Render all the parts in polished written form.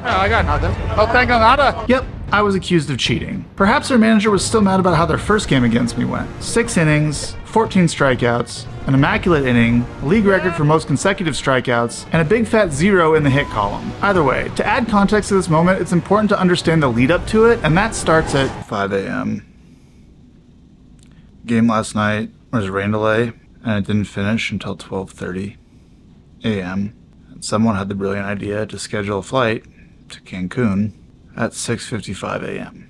Oh, I got nothing. Oh, thank nada. Yep, I was accused of cheating. Perhaps their manager was still mad about how their first game against me went. 6 innings, 14 strikeouts, an immaculate inning, a league record for most consecutive strikeouts, and a big fat 0 in the hit column. Either way, to add context to this moment, it's important to understand the lead up to it, and that starts at 5 a.m. Game last night was a rain delay, and it didn't finish until 12:30 a.m. And someone had the brilliant idea to schedule a flight to Cancun at 6:55 a.m.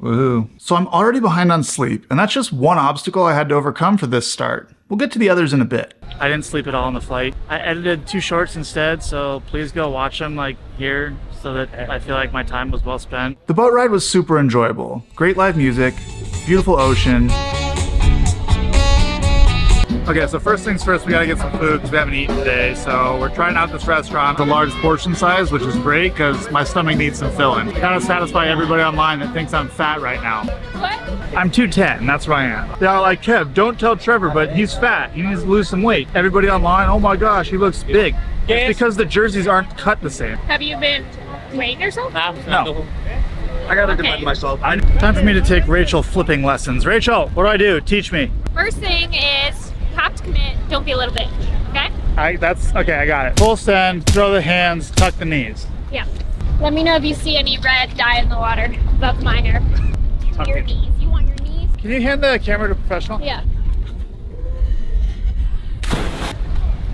Woohoo. So I'm already behind on sleep, and that's just one obstacle I had to overcome for this start. We'll get to the others in a bit. I didn't sleep at all on the flight. I edited 2 shorts instead, so please go watch them like here so that I feel like my time was well spent. The boat ride was super enjoyable. Great live music, beautiful ocean. Okay, so first things first, we gotta get some food because we haven't eaten today. So we're trying out this restaurant, the large portion size, which is great because my stomach needs some filling. Gotta satisfy everybody online that thinks I'm fat right now. What? I'm 210, that's where I am. They're like, Kev, don't tell Trevor, but he's fat. He needs to lose some weight. Everybody online, oh my gosh, he looks big. Yes. It's because the jerseys aren't cut the same. Have you been weighing yourself? No. I gotta Okay. defend myself. Time for me to take Rachel flipping lessons. Rachel, what do I do? Teach me. First thing is, you have to commit, don't be a little bitch, okay? Okay, I got it. Full send, throw the hands, tuck the knees. Yeah. Let me know if you see any red dye in the water. That's my hair. Your knees. You want your knees? Can you hand the camera to a professional? Yeah.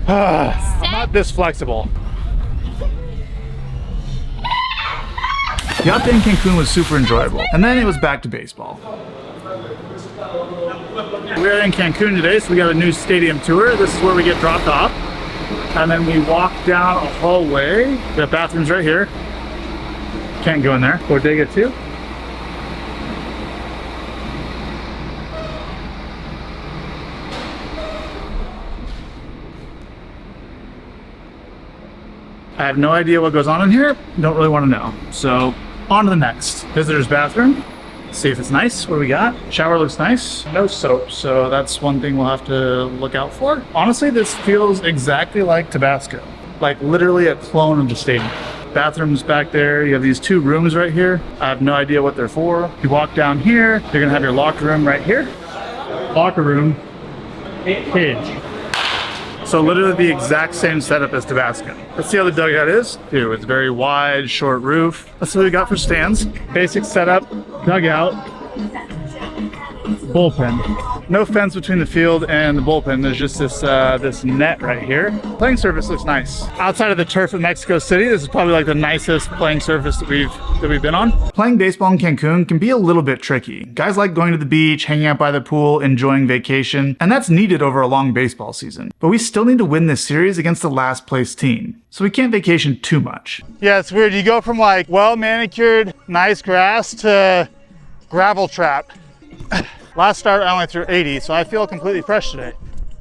I'm not this flexible. The out day in Cancun was super enjoyable, and then it was back to baseball. We're in Cancun today, so we got a new stadium tour. This is where we get dropped off, and then we walk down a hallway. We got bathrooms right here. Can't go in there. Bodega 2. I have no idea what goes on in here. Don't really want to know. So on to the next. Visitor's bathroom. See if it's nice. What do we got? Shower looks nice. No soap, so that's one thing we'll have to look out for. Honestly, this feels exactly like Tabasco. Like literally a clone of the stadium. Bathrooms back there. You have these 2 rooms right here. I have no idea what they're for. You walk down here, you're gonna have your locker room right here. Locker room, cage. So literally the exact same setup as Tabasco. Let's see how the dugout is. Dude, it's very wide, short roof. That's what we got for stands. Basic setup, dugout, bullpen. No fence between the field and the bullpen. There's just this net right here. Playing surface looks nice. Outside of the turf of Mexico City, this is probably like the nicest playing surface that we've been on. Playing baseball in Cancun can be a little bit tricky. Guys like going to the beach, hanging out by the pool, enjoying vacation, and that's needed over a long baseball season. But we still need to win this series against the last place team. So we can't vacation too much. Yeah, it's weird. You go from like well manicured, nice grass to gravel trap. Last start I only threw 80, so I feel completely fresh today.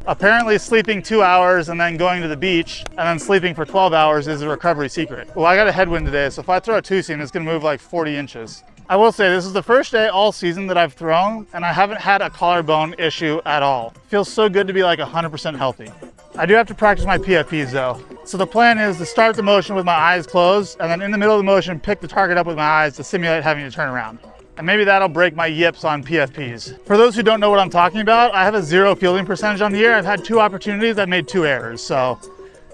Apparently sleeping 2 hours and then going to the beach and then sleeping for 12 hours is a recovery secret. Well, I got a headwind today, so if I throw a 2-seam, it's gonna move like 40 inches. I will say this is the first day all season that I've thrown and I haven't had a collarbone issue at all. Feels so good to be like 100% healthy. I do have to practice my PFPs though. So the plan is to start the motion with my eyes closed and then in the middle of the motion, pick the target up with my eyes to simulate having to turn around. And maybe that'll break my yips on PFPs. For those who don't know what I'm talking about, I have a 0 fielding percentage on the year. I've had 2 opportunities, I've made 2 errors, so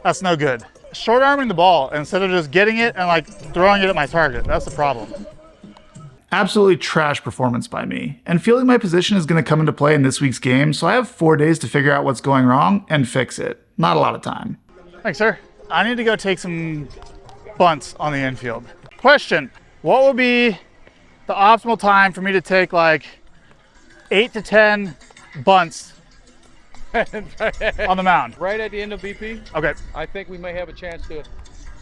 that's no good. Short arming the ball instead of just getting it and like throwing it at my target, that's the problem. Absolutely trash performance by me. And feeling my position is gonna come into play in this week's game, so I have 4 days to figure out what's going wrong and fix it. Not a lot of time. Thanks, sir. I need to go take some bunts on the infield. Question, what will be the optimal time for me to take like 8 to 10 bunts on the mound? Right at the end of BP, Okay, I think we may have a chance to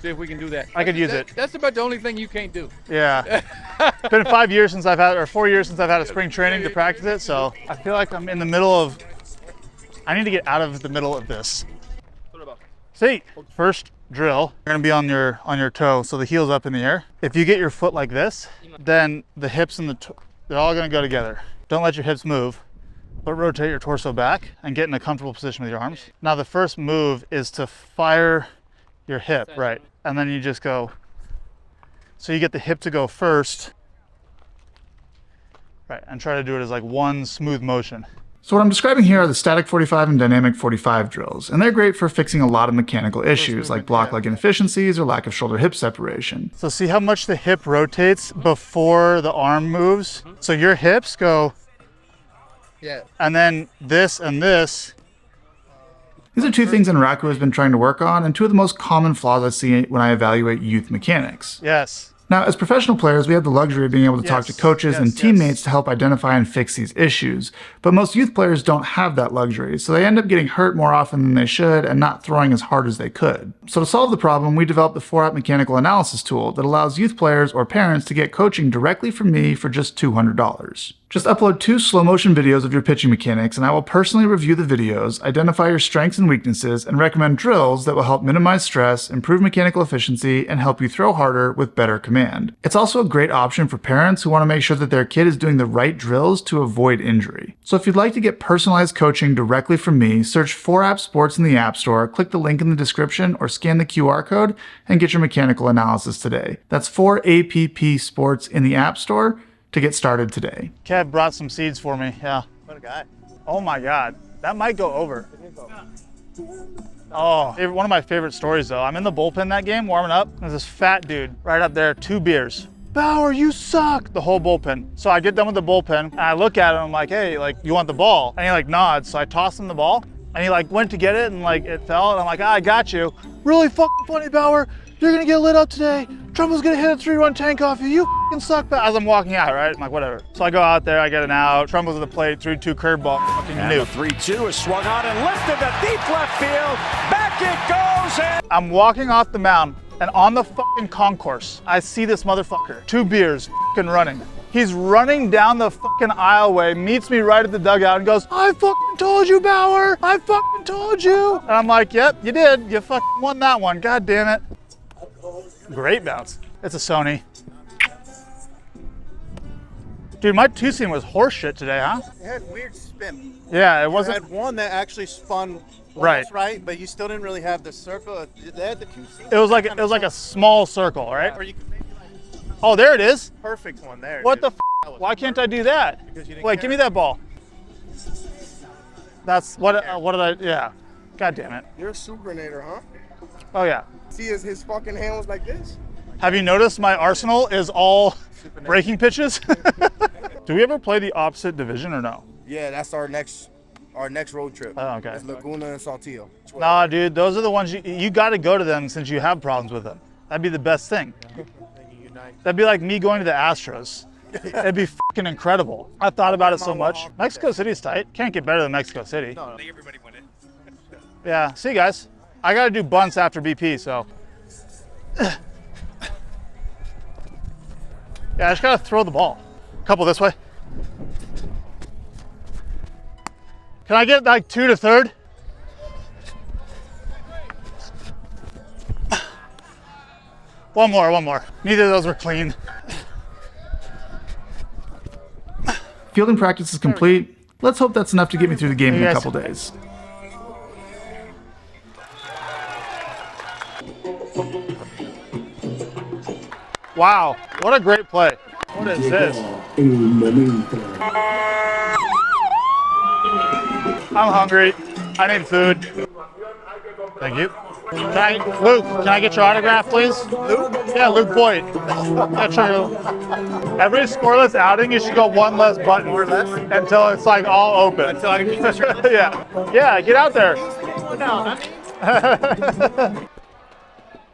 see if we can do that. I could use it. That's about the only thing you can't do. Yeah. It's been 5 years since I've had, or 4 years since I've had a spring training to practice it, so I feel like I'm in the middle of, I need to get out of the middle of this. See, first drill, you're gonna be on your toe, so the heel's up in the air. If you get your foot like this, then the hips and they're all gonna go together. Don't let your hips move, but rotate your torso back and get in a comfortable position with your arms. Now the first move is to fire your hip, right? And then you just go So you get the hip to go first. Right, and try to do it as like one smooth motion. So what I'm describing here are the static 45 and dynamic 45 drills, and they're great for fixing a lot of mechanical issues like block leg inefficiencies or lack of shoulder-hip separation. So see how much the hip rotates before the arm moves? So your hips go, and then this and this. These are two things Enraku has been trying to work on, and two of the most common flaws I see when I evaluate youth mechanics. Yes. Now, as professional players, we have the luxury of being able to talk to coaches and teammates to help identify and fix these issues. But most youth players don't have that luxury, so they end up getting hurt more often than they should and not throwing as hard as they could. So to solve the problem, we developed the 4-app mechanical analysis tool that allows youth players or parents to get coaching directly from me for just $200. Just upload 2 slow motion videos of your pitching mechanics and I will personally review the videos, identify your strengths and weaknesses, and recommend drills that will help minimize stress, improve mechanical efficiency, and help you throw harder with better command. It's also a great option for parents who want to make sure that their kid is doing the right drills to avoid injury. So if you'd like to get personalized coaching directly from me, search 4-App Sports in the App Store, click the link in the description, or scan the QR code and get your mechanical analysis today. That's 4APP Sports in the App Store to get started today. Kev brought some seeds for me, yeah. What a guy. Oh my God, that might go over. Oh, one of my favorite stories though. I'm in the bullpen that game, warming up. There's this fat dude right up there, 2 beers. Bauer, you suck, the whole bullpen. So I get done with the bullpen and I look at him, I'm like, hey, like, you want the ball? And he like nods, so I toss him the ball and he like went to get it and like it fell and I'm like, I got you. Really fucking funny, Bauer. You're gonna get lit up today. Trumbull's gonna hit a 3-run tank off you. You fucking suck. As I'm walking out, right? I'm like, whatever. So I go out there, I get an out. Trumbull's at the plate, threw 2 curveball. Fucking and new. The 3-2 is swung on and lifted to deep left field. Back it goes. And I'm walking off the mound, and on the fucking concourse, I see this motherfucker. 2 beers, fucking running. He's running down the fucking aisleway, meets me right at the dugout, and goes, I fucking told you, Bauer. I fucking told you. And I'm like, yep, you did. You fucking won that one. God damn it. Great bounce. It's a Sony. Dude, my 2-seam was horseshit today, huh? It had weird spin. Yeah, it wasn't. You had one that actually spun right, but you still didn't really have the circle. They had the 2-seam. It was like a small circle, right? Or you could maybe oh, there it is. Perfect one there. What dude. the f? Why can't I do that? Because you didn't Wait, give me that ball. That's what did I? Yeah. God damn it. You're a supernator, huh? Oh yeah. See, his fucking hand was like this. Have you noticed my arsenal is all breaking pitches? Do we ever play the opposite division or no? Yeah, that's our next road trip. Oh, okay. It's Laguna and Saltillo. Nah, dude, those are the ones you got to go to them since you have problems with them. That'd be the best thing. That'd be like me going to the Astros. It'd be fucking incredible. I thought about it so much. Mexico City's tight. Can't get better than Mexico City. No. I think everybody went in. Yeah, see you guys. I got to do bunts after BP, so. Yeah, I just got to throw the ball. Couple this way. Can I get like 2 to third? One more. Neither of those were clean. Fielding practice is complete. Let's hope that's enough to get me through the game in a couple days. Wow, what a great play. What is this? I'm hungry. I need food. Thank you. Luke, can I get your autograph, please? Luke? Yeah, Luke Boyd. That's true. Every scoreless outing, you should go 1 less button until it's like all open. Until I can get your Yeah, get out there.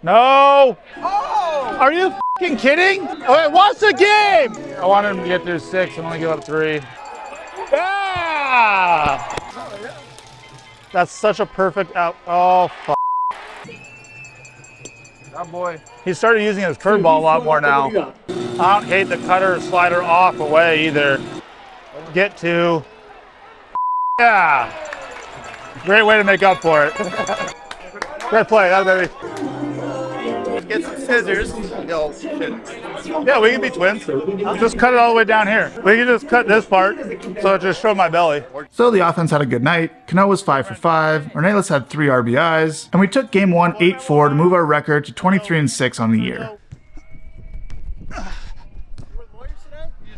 No! Oh! Are you f***ing kidding? Okay, watch the game! I want him to get through 6 and only give up 3. Yeah! That's such a perfect out. Oh, f***. Oh boy. He started using his curveball a lot more now. I don't hate the cutter slider off away either. Get to. Yeah! Great way to make up for it. Great play, that baby. Get some scissors. Yo, shit. Yeah, we can be twins. Just cut it all the way down here. We can just cut this part, so it just showed my belly. So the offense had a good night. Cano was 5 for 5. Ornelas had 3 RBIs. And we took game 1 8-4 to move our record to 23-6 on the year.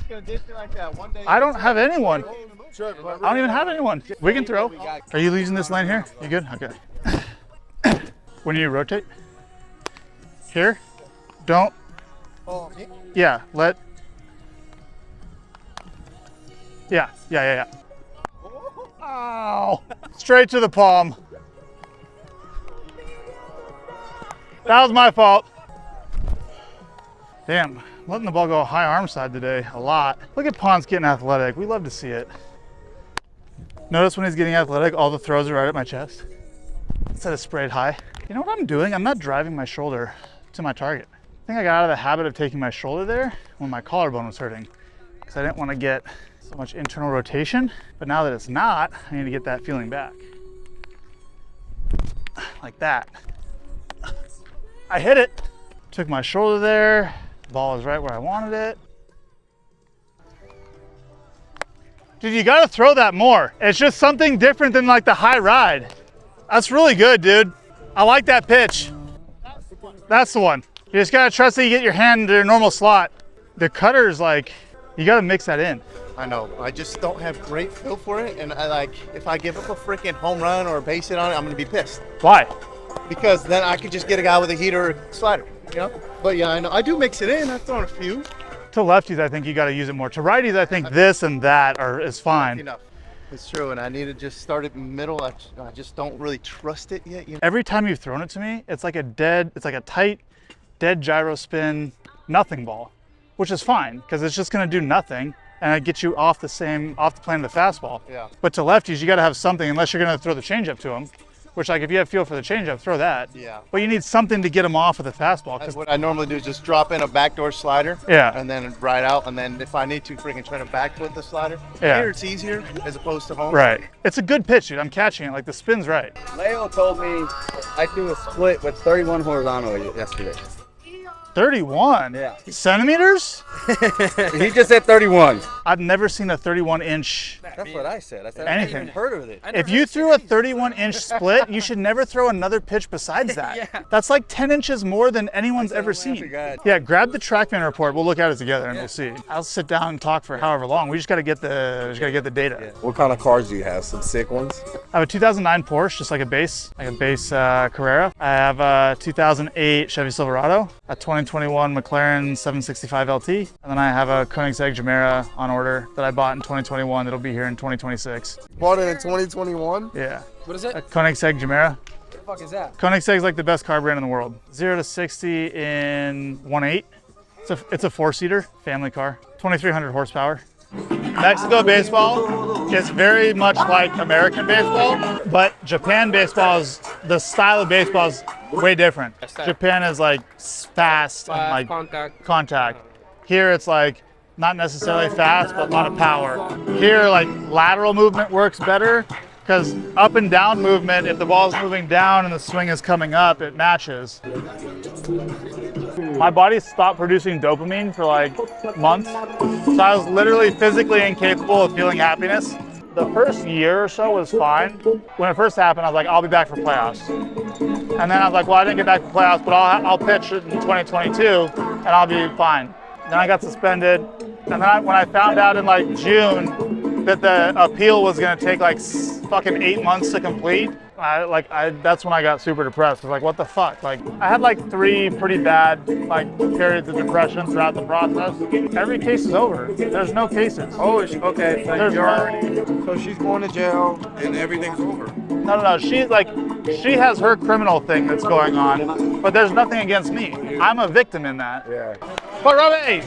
gonna ditch me like that one day. I don't have anyone. I don't even have anyone. We can throw. Are you using this lane here? You good? Okay. When you rotate. Here. Don't. Yeah, let. Yeah. Ow. Straight to the palm. That was my fault. Damn, letting the ball go high arm side today a lot. Look at Pons getting athletic. We love to see it. Notice when he's getting athletic, all the throws are right at my chest instead of sprayed high. You know what I'm doing? I'm not driving my shoulder to my target. I think I got out of the habit of taking my shoulder there when my collarbone was hurting because I didn't want to get so much internal rotation. But now that it's not, I need to get that feeling back. Like that. I hit it. Took my shoulder there. Ball is right where I wanted it. Dude, you gotta throw that more. It's just something different than like the high ride. That's really good, dude. I like that pitch. That's the one. You just gotta trust that you get your hand into your normal slot. The cutter's like, you gotta mix that in. I know. I just don't have great feel for it, and I like if I give up a freaking home run or a base hit on it, I'm gonna be pissed. Why? Because then I could just get a guy with a heater or slider, you know? But yeah, I know. I do mix it in. I've thrown a few. To lefties, I think you got to use it more. To righties, I think this and that is fine. Enough. It's true, and I need to just start it in the middle. I just don't really trust it yet. You know? Every time you've thrown it to me, it's like a tight, dead gyro spin, nothing ball, which is fine because it's just going to do nothing and it gets you off the plane of the fastball. Yeah. But to lefties, you got to have something unless you're going to throw the changeup to them. Which, like, if you have feel for the changeup, throw that. Yeah. But you need something to get them off of the fastball. That's what I normally do is just drop in a backdoor slider. Yeah. And then ride out, and then if I need to, freaking try to backfoot the slider. Yeah. Here it's easier as opposed to home. Right. It's a good pitch, dude. I'm catching it. Like, the spin's right. Leo told me I threw a split with 31 horizontal yesterday. 31? Yeah. Centimeters? He just said 31. I've never seen a 31-inch. That's what I said. I said Anything. I haven't even heard of it. If you threw a 31-inch split, you should never throw another pitch besides that. Yeah. That's like 10 inches more than anyone's ever seen. forgot. Yeah, grab the TrackMan report. We'll look at it together and we'll see. I'll sit down and talk for however long. We just got to get the data. What kind of cars do you have? Some sick ones? I have a 2009 Porsche, just like a base Carrera. I have a 2008 Chevy Silverado, a 2021 McLaren 765 LT, and then I have a Koenigsegg Gemera on order that I bought in 2021 that'll be here in 2026. Bought it in 2021? Yeah. What is it? A Koenigsegg Gemera. What the fuck is that? Koenigsegg's like the best car brand in the world. 0 to 60 in 1.8. It's a four-seater family car, 2,300 horsepower. Mexico baseball is very much like American baseball, but Japan baseball the style of baseball is way different. Japan is like fast and like contact. Here it's like not necessarily fast, but a lot of power. Here like lateral movement works better because up and down movement, if the ball's moving down and the swing is coming up, it matches. My body stopped producing dopamine for like months. So I was literally physically incapable of feeling happiness. The first year or so was fine. When it first happened, I was like, I'll be back for playoffs. And then I was like, well, I didn't get back for playoffs, but I'll pitch in 2022 and I'll be fine. Then I got suspended. And then when I found out in like June that the appeal was gonna take like fucking 8 months to complete, that's when I got super depressed. I was like, what the fuck? Like, I had like 3 pretty bad like periods of depression throughout the process. Every case is over. There's no cases. Oh, okay. There's So she's going to jail and everything's over. No. She has her criminal thing that's going on, but there's nothing against me. I'm a victim in that. Yeah. But Robbie,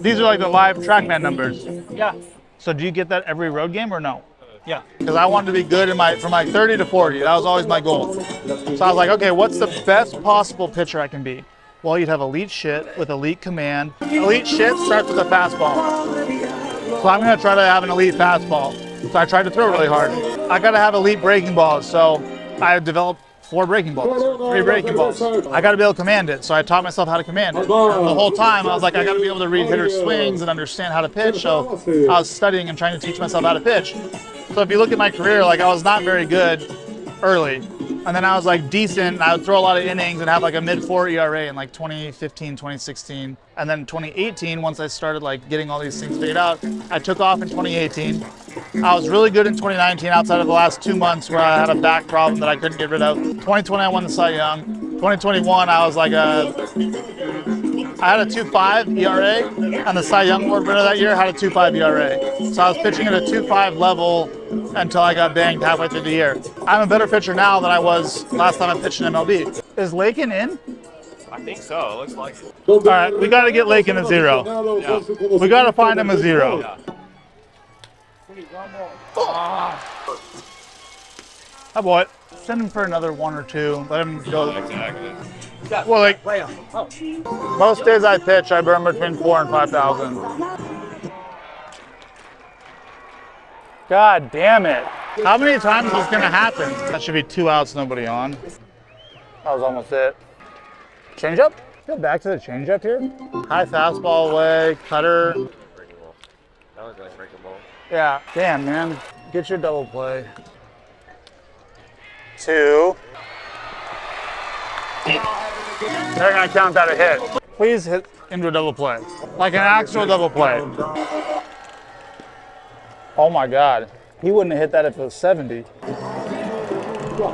these are like the live TrackMan numbers. Yeah. So do you get that every road game or no? Yeah. Because I wanted to be good from my 30 to 40. That was always my goal. So I was like, okay, what's the best possible pitcher I can be? Well, you'd have elite shit with elite command. Elite shit starts with a fastball. So I'm going to try to have an elite fastball. So I tried to throw really hard. I got to have elite breaking balls. So I developed 4 breaking balls, 3 breaking balls. I got to be able to command it. So I taught myself how to command it. The whole time I was like, I got to be able to read hitter swings and understand how to pitch. So I was studying and trying to teach myself how to pitch. So if you look at my career, like I was not very good early. And then I was like decent, and I would throw a lot of innings and have like a mid-4 ERA in like 2015, 2016. And then 2018, once I started like getting all these things figured out, I took off in 2018. I was really good in 2019 outside of the last 2 months where I had a back problem that I couldn't get rid of. 2020, I won the Cy Young. 2021, I was like I had a 2.5 ERA, and the Cy Young Award winner that year had a 2.5 ERA. So I was pitching at a 2.5 level until I got banged halfway through the year. I'm a better pitcher now than I was last time I pitched in MLB. Is Lakin in? I think so. It looks like it. All right, we got to get Lakin a 0. Yeah. We got to find him a 0. Yeah. Hi, boy. Send him for another 1 or 2. Let him go. Exactly. Well, like, most days I pitch, I burn between 4,000 and 5,000. God damn it. How many times is this gonna happen? That should be 2 outs, nobody on. That was almost it. Changeup? Go back to the changeup here. High fastball away, cutter. That was like breaking ball. Yeah. Damn, man. Get your double play. 2. They're gonna count that a hit. Please hit into a double play. Like an actual double play. Oh my God. He wouldn't have hit that if it was 70.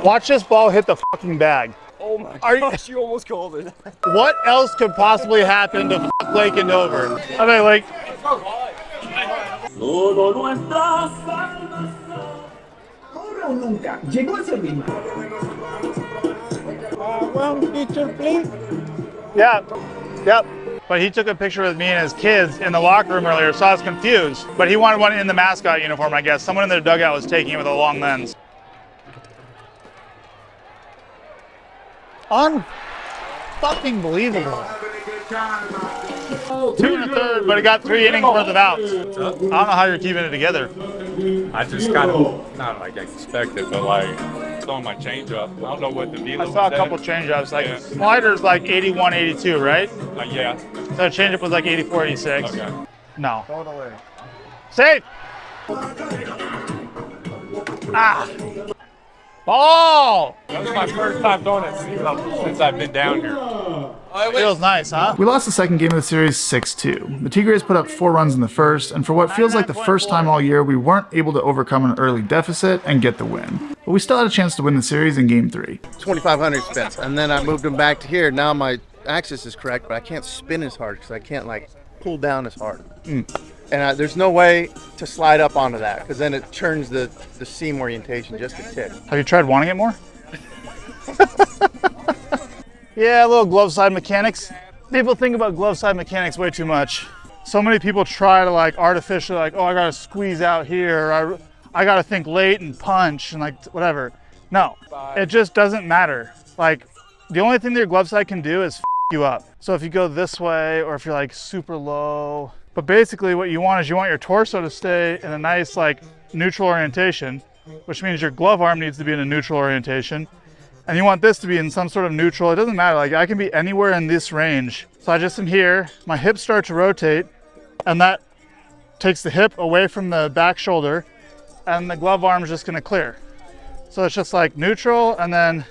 Watch this ball hit the fucking bag. Oh my gosh, you almost called it. What else could possibly happen to fuck Lakin over? I mean, like. Yeah, yep. But he took a picture with me and his kids in the locker room earlier, so I was confused. But he wanted one in the mascot uniform, I guess. Someone in their dugout was taking it with a long lens. Unfucking believable. 2 1/3, but it got 3 innings worth of outs. I don't know how you're keeping it together. I just kind of, not like I expected, but like throwing my changeup. I don't know what the velo I saw a couple changeups, like sliders like 81, 82, right? yeah. So changeup was like 84, 86. Okay. No. Safe! Ah! Ball! That was my first time throwing it since I've been down here. Feels nice, huh? We lost the second game of the series 6-2. The Tigres put up 4 runs in the first, and for what feels like the first time all year, we weren't able to overcome an early deficit and get the win. But we still had a chance to win the series in Game 3. 2,500 spins, and then I moved them back to here. Now my axis is correct, but I can't spin as hard because I can't like pull down as hard. And there's no way to slide up onto that because then it turns the seam orientation just a tick. Have you tried wanting it more? Yeah, a little glove side mechanics. People think about glove side mechanics way too much. So many people try to like artificially like, oh, I gotta squeeze out here, or I gotta think late and punch and like whatever. No, it just doesn't matter. Like the only thing that your glove side can do is f you up. So if you go this way or if you're like super low, but basically what you want is you want your torso to stay in a nice like neutral orientation, which means your glove arm needs to be in a neutral orientation. And you want this to be in some sort of neutral. It doesn't matter, like I can be anywhere in this range. So I just am here, my hips start to rotate, and that takes the hip away from the back shoulder, and the glove arm is just gonna clear. So it's just like neutral, and then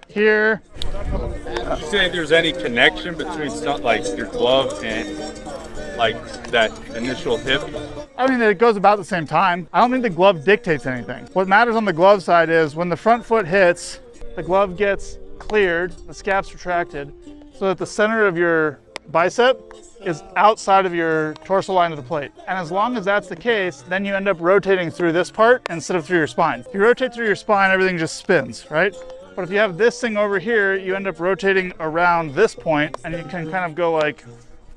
here. Did you say if there's any connection between stuff like your glove and like that initial hip? I mean, it goes about the same time. I don't think the glove dictates anything. What matters on the glove side is when the front foot hits, the glove gets cleared, the scap's retracted, so that the center of your bicep is outside of your torso line of the plate. And as long as that's the case, then you end up rotating through this part instead of through your spine. If you rotate through your spine, everything just spins, right? But if you have this thing over here, you end up rotating around this point, and you can kind of go like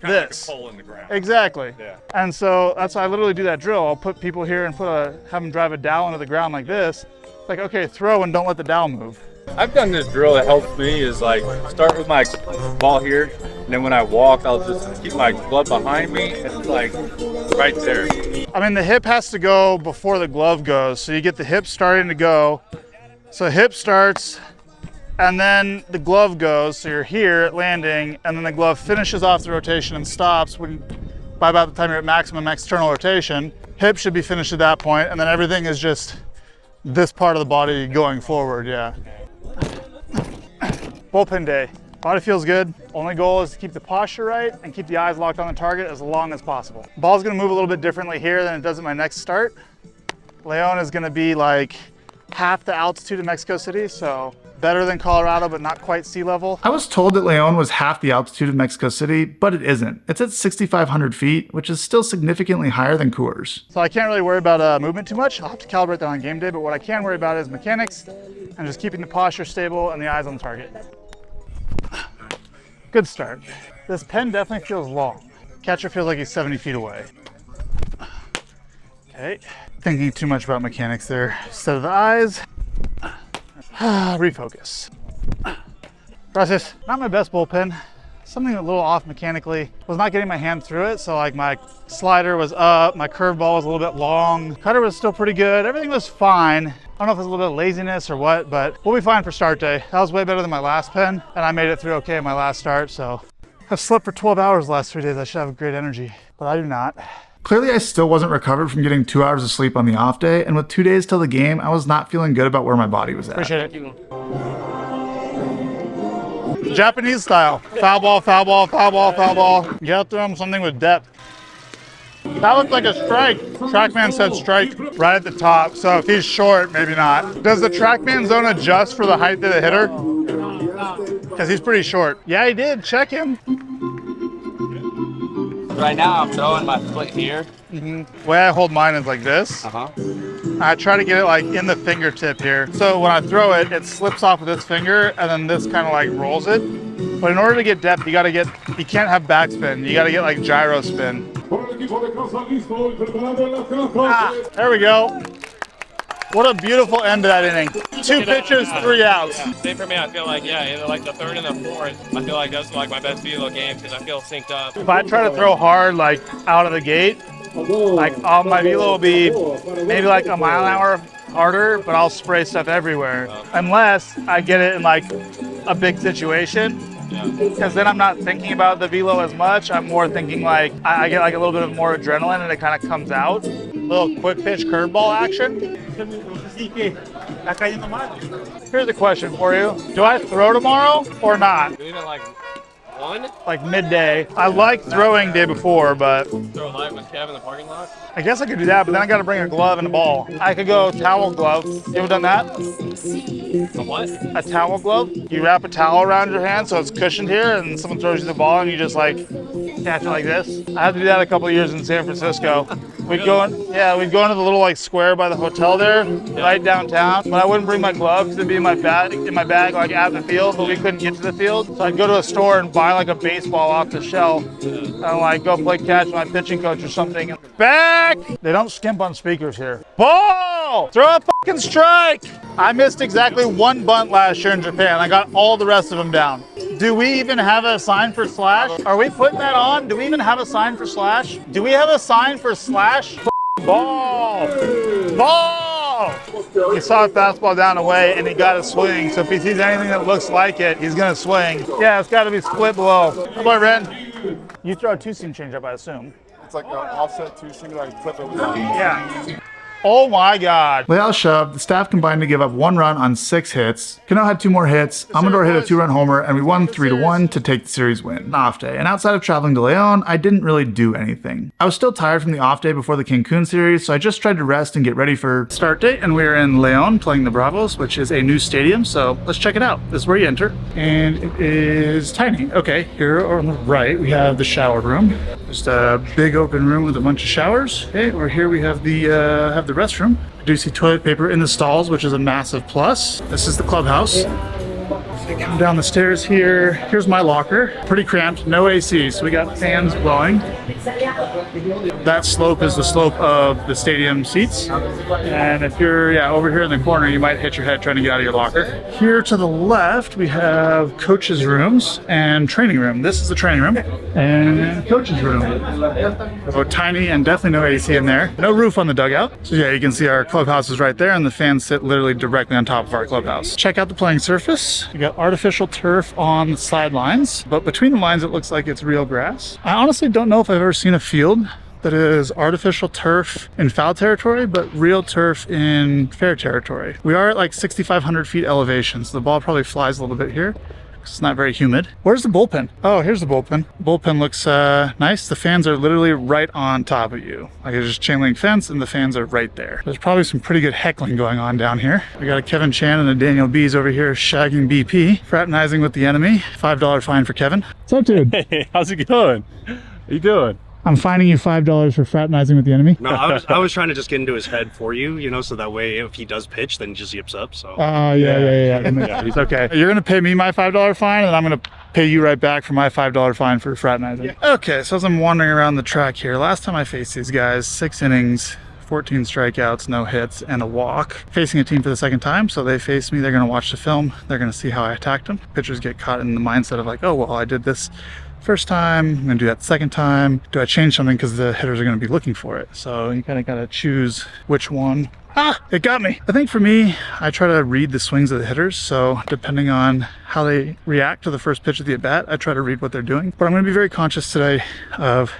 this. Like a hole in the ground. Exactly. Yeah. And so that's why I literally do that drill. I'll put people here and have them drive a dowel into the ground like this. It's like, okay, throw and don't let the dowel move. I've done this drill that helps me is like start with my ball here, and then when I walk, I'll just keep my glove behind me, and it's like right there. I mean, the hip has to go before the glove goes, so you get the hip starting to go. So hip starts, and then the glove goes, so you're here at landing, and then the glove finishes off the rotation and stops by about the time you're at maximum external rotation. Hip should be finished at that point, and then everything is just this part of the body going forward, yeah. Bullpen day. Body feels good. Only goal is to keep the posture right and keep the eyes locked on the target as long as possible. Ball's gonna move a little bit differently here than it does at my next start. Leon is gonna be like half the altitude of Mexico City, so better than Colorado, but not quite sea level. I was told that Leon was half the altitude of Mexico City, but it isn't. It's at 6,500 feet, which is still significantly higher than Coors. So I can't really worry about movement too much. I'll have to calibrate that on game day, but what I can worry about is mechanics and just keeping the posture stable and the eyes on target. Good start. This pen definitely feels long. Catcher feels like he's 70 feet away. Okay, thinking too much about mechanics there. Set of the eyes. Refocus. Process. Not my best bullpen. Something a little off mechanically. Was not getting my hand through it, so like my slider was up, my curveball was a little bit long. Cutter was still pretty good. Everything was fine. I don't know if it was a little bit of laziness or what, but we'll be fine for start day. That was way better than my last pen, and I made it through okay in my last start, so. I've slept for 12 hours the last 3 days. I should have great energy, but I do not. Clearly, I still wasn't recovered from getting 2 hours of sleep on the off day, and with 2 days till the game, I was not feeling good about where my body was at. Appreciate it. Japanese style. Foul ball, foul ball, foul ball, foul ball. You gotta throw him something with depth. That looks like a strike. TrackMan said strike right at the top, so if he's short, maybe not. Does the TrackMan zone adjust for the height of the hitter? Because he's pretty short. Yeah, he did. Check him. Right now, I'm throwing my foot here. The way I hold mine is like this. I try to get it like in the fingertip here. So when I throw it, it slips off of this finger and then this kind of like rolls it. But in order to get depth, you can't have backspin. You gotta get like gyro spin. There we go. What a beautiful end to that inning. 2 pitches, 3 outs. Yeah, same for me. I feel like, either like the third and the fourth, I feel like that's like my best velo games because I feel synced up. If I try to throw hard, like out of the gate, like my velo will be maybe like a mile an hour harder, but I'll spray stuff everywhere. Unless I get it in like a big situation. Because then I'm not thinking about the velo as much. I'm more thinking like I get like a little bit of more adrenaline and it kind of comes out. Little quick pitch curveball action. Here's a question for you. Do I throw tomorrow or not? Even like 1? Like midday. I like throwing day before, but Throw a live with Kev in the parking lot? I guess I could do that, but then I got to bring a glove and a ball. I could go towel glove. You ever done that? A what? A towel glove. You wrap a towel around your hand so it's cushioned here, and someone throws you the ball, and you just like catch it like this. I had to do that a couple of years in San Francisco. We'd go into the little like square by the hotel there, right downtown. But I wouldn't bring my gloves because it'd be in my bag like at the field, but we couldn't get to the field. So I'd go to a store and buy like a baseball off the shelf and like go play catch with my pitching coach or something. Back! They don't skimp on speakers here. Ball! Throw a fucking strike! I missed exactly 1 bunt last year in Japan. I got all the rest of them down. Do we even have a sign for slash? Are we putting that on? Do we even have a sign for slash? Do we have a sign for slash? Ball! Ball! He saw a fastball down away and he got a swing. So if he sees anything that looks like it, he's gonna swing. Yeah, it's gotta be split below. Come on, Ren. You throw a 2-seam changeup, I assume. It's like an offset 2-seam, like flip it. Yeah. Oh my God. Leal shoved. The staff combined to give up 1 run on 6 hits. Cano had 2 more hits. Amador hit a 2-run homer, and we won 3-1 to take the series win. An off day. And outside of traveling to Leon, I didn't really do anything. I was still tired from the off day before the Cancun series, so I just tried to rest and get ready for start date. And we're in Leon playing the Bravos, which is a new stadium. So let's check it out. This is where you enter. And it is tiny. Okay, here on the right, we have the shower room. Just a big open room with a bunch of showers. Okay, over here we have the restroom. I do see toilet paper in the stalls, which is a massive plus. This is the clubhouse. Come down the stairs here. Here's my locker. Pretty cramped, no AC, so we got fans blowing. That slope is the slope of the stadium seats. And if you're over here in the corner, you might hit your head trying to get out of your locker. Here to the left, we have coaches' rooms and training room. This is the training room and coaches' room. So tiny and definitely no AC in there. No roof on the dugout. So yeah, you can see our clubhouse is right there and the fans sit literally directly on top of our clubhouse. Check out the playing surface. We got artificial turf on the sidelines, but between the lines it looks like it's real grass. I honestly don't know if I've ever seen a field that is artificial turf in foul territory, but real turf in fair territory. We are at like 6,500 feet elevation, so the ball probably flies a little bit here. 'cause it's not very humid. Where's the bullpen? Oh, here's the bullpen. Bullpen looks nice. The fans are literally right on top of you. Like there's just chain link fence and the fans are right there. There's probably some pretty good heckling going on down here. We got a Kevin Chan and a Daniel Bees over here shagging BP, fraternizing with the enemy. $5 fine for Kevin. What's up, dude? Hey, how's it going? How you doing? I'm fining you $5 for fraternizing with the enemy. No, I was trying to just get into his head for you, you know, so that way if he does pitch, then he just yips up. So. Oh, yeah. He's okay. You're gonna pay me my $5 fine, and I'm gonna pay you right back for my $5 fine for fraternizing. Yeah. Okay, so as I'm wandering around the track here, last time I faced these guys, 6 innings, 14 strikeouts, no hits, and a walk. Facing a team for the second time, so they face me, they're gonna watch the film, they're gonna see how I attacked them. Pitchers get caught in the mindset of like, oh, well, I did this first time, I'm gonna do that second time. Do I change something because the hitters are gonna be looking for it? So you kind of gotta choose which one. Ah, it got me. I think for me, I try to read the swings of the hitters. So depending on how they react to the first pitch of the at-bat, I try to read what they're doing. But I'm gonna be very conscious today of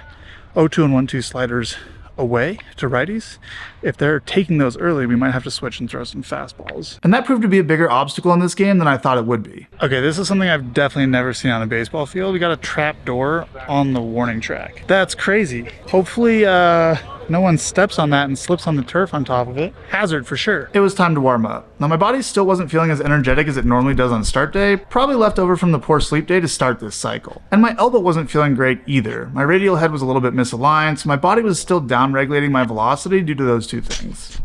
0-2 and 1-2 sliders away to righties. If they're taking those early, we might have to switch and throw some fastballs. And that proved to be a bigger obstacle in this game than I thought it would be. Okay, this is something I've definitely never seen on a baseball field. We got a trap door on the warning track. That's crazy. Hopefully, no one steps on that and slips on the turf on top of it. Hazard for sure. It was time to warm up. Now my body still wasn't feeling as energetic as it normally does on start day, probably left over from the poor sleep day to start this cycle. And my elbow wasn't feeling great either. My radial head was a little bit misaligned, so my body was still down regulating my velocity due to those two things.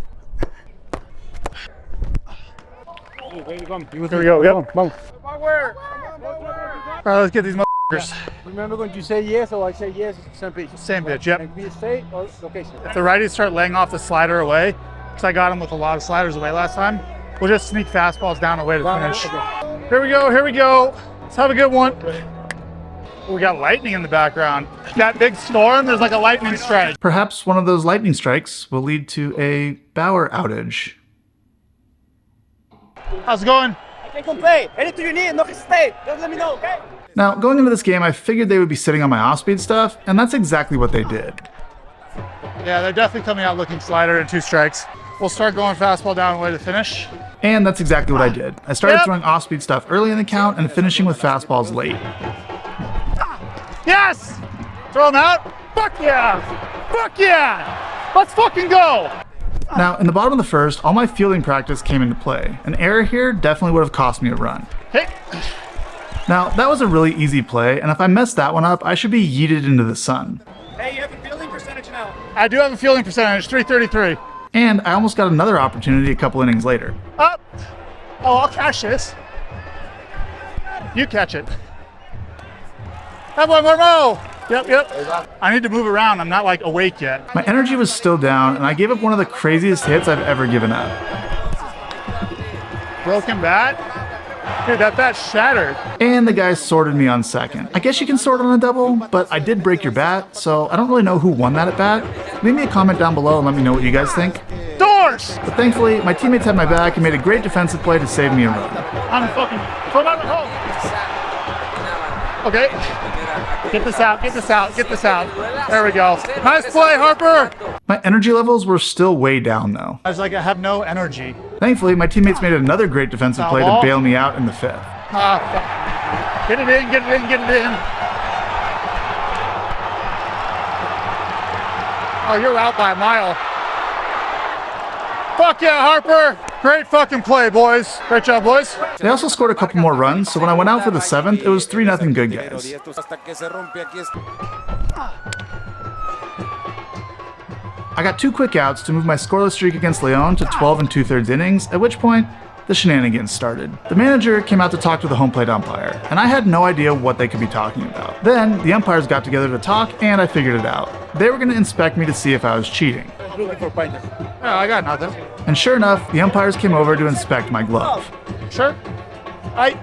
Here we go, yep. All right, let's get these motherfuckers. Remember when you say yes or I say yes, same pitch. Same pitch, yep. And be straight or location. If the righties start laying off the slider away, because I got him with a lot of sliders away last time, we'll just sneak fastballs down away to finish. Okay. Here we go. Let's have a good one. We got lightning in the background. That big storm, there's like a lightning strike. Perhaps one of those lightning strikes will lead to a Bauer outage. How's it going? I can complain. Anything you need, no hesitate. Just let me know, okay? Now, going into this game, I figured they would be sitting on my off-speed stuff, and that's exactly what they did. Yeah, they're definitely coming out looking slider and 2 strikes. We'll start going fastball down way to finish. And that's exactly what I did. I started throwing off-speed stuff early in the count and finishing with fastballs late. Yes! Throw them out. Fuck yeah! Fuck yeah! Let's fucking go! Now, in the bottom of the first, all my fielding practice came into play. An error here definitely would have cost me a run. Hey! Now, that was a really easy play, and if I messed that one up, I should be yeeted into the sun. Hey, you have a fielding percentage now. I do have a fielding percentage, 333. And I almost got another opportunity a couple innings later. Up! Oh, I'll catch this. You catch it. Have one more! Yep. I need to move around. I'm not like awake yet. My energy was still down, and I gave up one of the craziest hits I've ever given up. Broken bat? Dude, that bat shattered. And the guy sorted me on second. I guess you can sort on a double, but I did break your bat, so I don't really know who won that at bat. Leave me a comment down below and let me know what you guys think. Doors! But thankfully, my teammates had my back and made a great defensive play to save me a run. I'm fucking... Come on, home! Okay. Get this out. There we go. Nice play, Harper! My energy levels were still way down, though. I was like, I have no energy. Thankfully, my teammates made another great defensive play to bail me out in the 5th. Ah, fuck. Get it in. Oh, you're out by a mile. Fuck yeah, Harper! Great fucking play, boys. Great job, boys. They also scored a couple more runs, so when I went out for the 7th, it was 3-0 good guys. I got 2 quick outs to move my scoreless streak against Leon to 12 2/3 innings, at which point, the shenanigans started. The manager came out to talk to the home plate umpire, and I had no idea what they could be talking about. Then, the umpires got together to talk, and I figured it out. They were going to inspect me to see if I was cheating. Oh, I got nothing. And sure enough, the umpires came over to inspect my glove. Sure.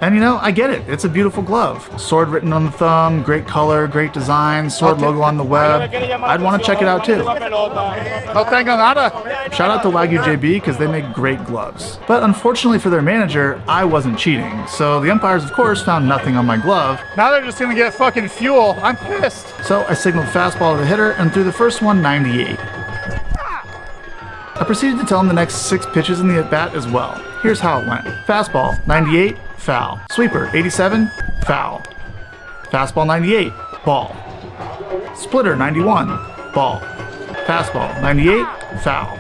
And you know, I get it. It's a beautiful glove. Sword written on the thumb, great color, great design, sword logo on the web. I'd want to check it out too. No tengo nada. Shout out to Wagyu JB because they make great gloves. But unfortunately for their manager, I wasn't cheating. So the umpires, of course, found nothing on my glove. Now they're just gonna get fucking fuel. I'm pissed. So I signaled fastball to the hitter and threw the first one 98. I proceeded to tell him the next 6 pitches in the at-bat as well. Here's how it went. Fastball, 98, foul. Sweeper, 87, foul. Fastball, 98, ball. Splitter, 91, ball. Fastball, 98, foul.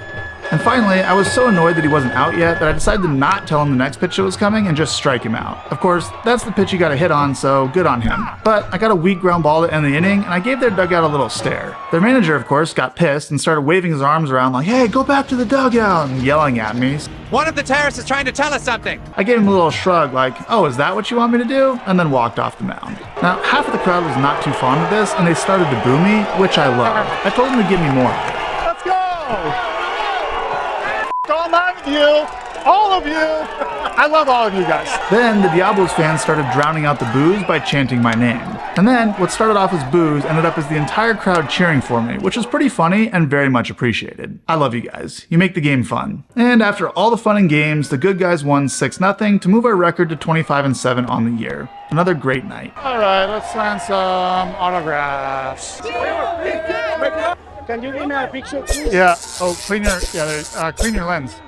And finally, I was so annoyed that he wasn't out yet that I decided to not tell him the next pitch that was coming and just strike him out. Of course, that's the pitch he got a hit on, so good on him. But I got a weak ground ball to end the inning, and I gave their dugout a little stare. Their manager, of course, got pissed and started waving his arms around like, "Hey, go back to the dugout," and yelling at me. One of the terrorists is trying to tell us something. I gave him a little shrug like, "Oh, is that what you want me to do?" and then walked off the mound. Now, half of the crowd was not too fond of this, and they started to boo me, which I loved. I told them to give me more of it. Let's go! All nine of you! All of you! I love all of you guys. Then the Diablos fans started drowning out the boos by chanting my name. And then what started off as boos ended up as the entire crowd cheering for me, which was pretty funny and very much appreciated. I love you guys. You make the game fun. And after all the fun and games, the good guys won 6-0 to move our record to 25-7 on the year. Another great night. All right, let's sign some autographs. Can you give me a picture, please? Yeah. Oh, clean your lens.